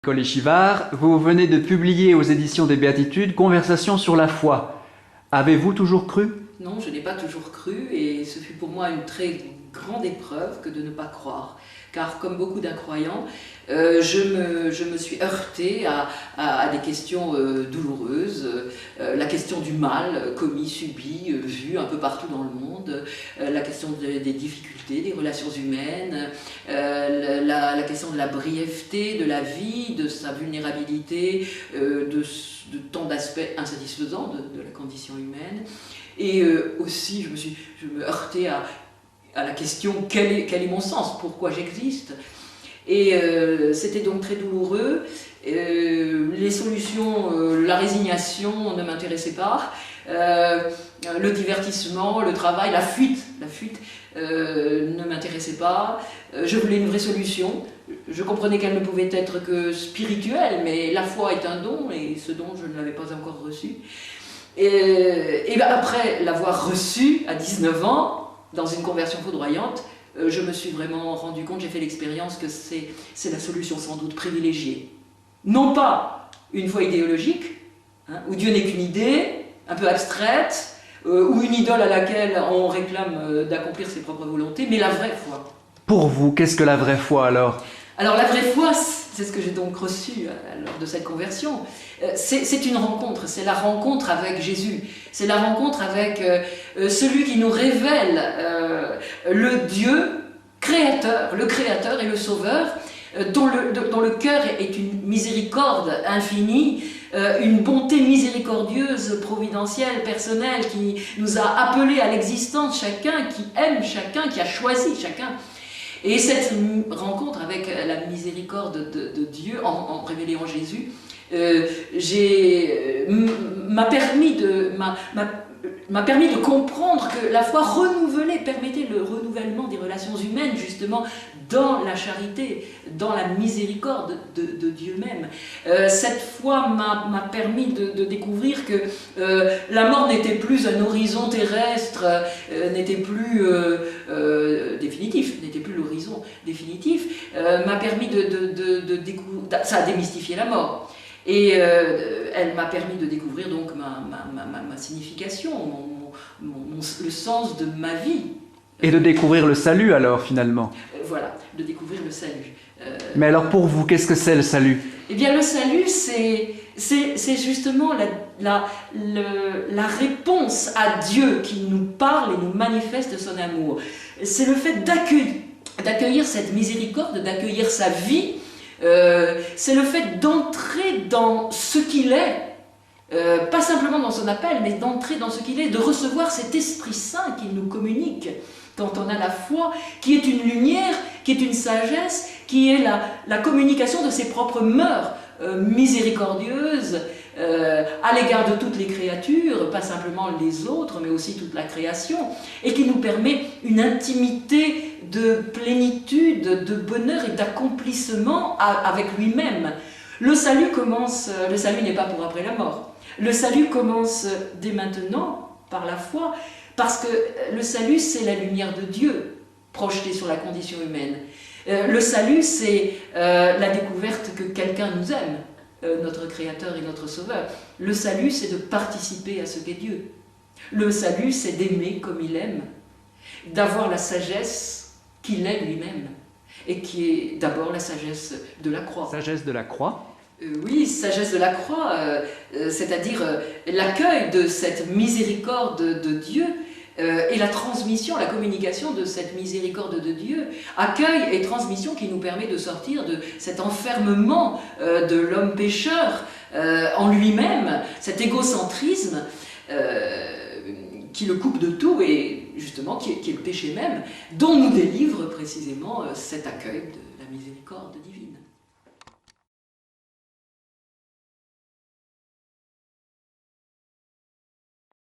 Nicolas Chivard, vous venez de publier aux éditions des Béatitudes Conversation sur la foi. Avez-vous toujours cru? Non, je n'ai pas toujours cru et ce fut pour moi une très grande épreuve que de ne pas croire. Car comme beaucoup d'incroyants, je me suis heurtée à des questions douloureuses, la question du mal commis, subi, vu un peu partout dans le monde, la question des difficultés, des relations humaines, la question de la brièveté de la vie, de sa vulnérabilité, de tant d'aspects insatisfaisants de la condition humaine. Et aussi, je me heurtais à la question quel est mon sens, pourquoi j'existe. Et c'était donc très douloureux. Les solutions, la résignation ne m'intéressait pas. Le divertissement, le travail, la fuite ne m'intéressait pas. Je voulais une vraie solution. Je comprenais qu'elle ne pouvait être que spirituelle, mais la foi est un don, et ce don, je ne l'avais pas encore reçu. Et après l'avoir reçu à 19 ans, dans une conversion foudroyante, je me suis vraiment rendu compte, j'ai fait l'expérience que c'est la solution sans doute privilégiée. Non pas une foi idéologique, où Dieu n'est qu'une idée, un peu abstraite, ou une idole à laquelle on réclame d'accomplir ses propres volontés, mais la vraie foi. Pour vous, qu'est-ce que la vraie foi alors? Alors la vraie foi, c'est ce que j'ai donc reçu lors de cette conversion. C'est une rencontre, c'est la rencontre avec Jésus. C'est la rencontre avec celui qui nous révèle le Dieu créateur, le créateur et le sauveur, dont le cœur est une miséricorde infinie, une bonté miséricordieuse, providentielle, personnelle, qui nous a appelés à l'existence chacun, qui aime chacun, qui a choisi chacun. Et cette rencontre avec la miséricorde de Dieu, en révélant Jésus, m'a permis de comprendre que la foi renouvelée permettait le renouvellement des relations humaines, justement dans la charité, dans la miséricorde de Dieu même. Cette foi m'a permis de découvrir que la mort n'était plus un horizon terrestre, n'était plus définitif, n'était plus l'horizon définitif, m'a permis de découvrir, ça a démystifié la mort. Et elle m'a permis de découvrir donc ma signification, le sens de ma vie. Et de découvrir le salut alors finalement. Voilà, de découvrir le salut. Mais alors pour vous, qu'est-ce que c'est le salut? Eh bien le salut, c'est justement la réponse à Dieu qui nous parle et nous manifeste son amour. C'est le fait d'accueillir cette miséricorde, d'accueillir sa vie. C'est le fait d'entrer dans ce qu'il est, pas simplement dans son appel, mais d'entrer dans ce qu'il est, de recevoir cet Esprit Saint qu'il nous communique quand on a la foi, qui est une lumière, qui est une sagesse, qui est la communication de ses propres mœurs miséricordieuses à l'égard de toutes les créatures, pas simplement les autres, mais aussi toute la création, et qui nous permet une intimité de plénitude, de bonheur et d'accomplissement avec lui-même. Le salut n'est pas pour après la mort. Le salut commence dès maintenant, par la foi, parce que le salut, c'est la lumière de Dieu projetée sur la condition humaine. Le salut, c'est la découverte que quelqu'un nous aime, notre Créateur et notre Sauveur. Le salut, c'est de participer à ce qu'est Dieu. Le salut, c'est d'aimer comme il aime, d'avoir la sagesse qu'il est lui-même, et qui est d'abord la sagesse de la croix. Sagesse de la croix? Oui, sagesse de la croix, c'est-à-dire l'accueil de cette miséricorde de Dieu et la transmission, la communication de cette miséricorde de Dieu, accueil et transmission qui nous permet de sortir de cet enfermement de l'homme pécheur en lui-même, cet égocentrisme qui le coupe de tout et justement qui est le péché même, dont nous délivre précisément cet accueil de la miséricorde divine.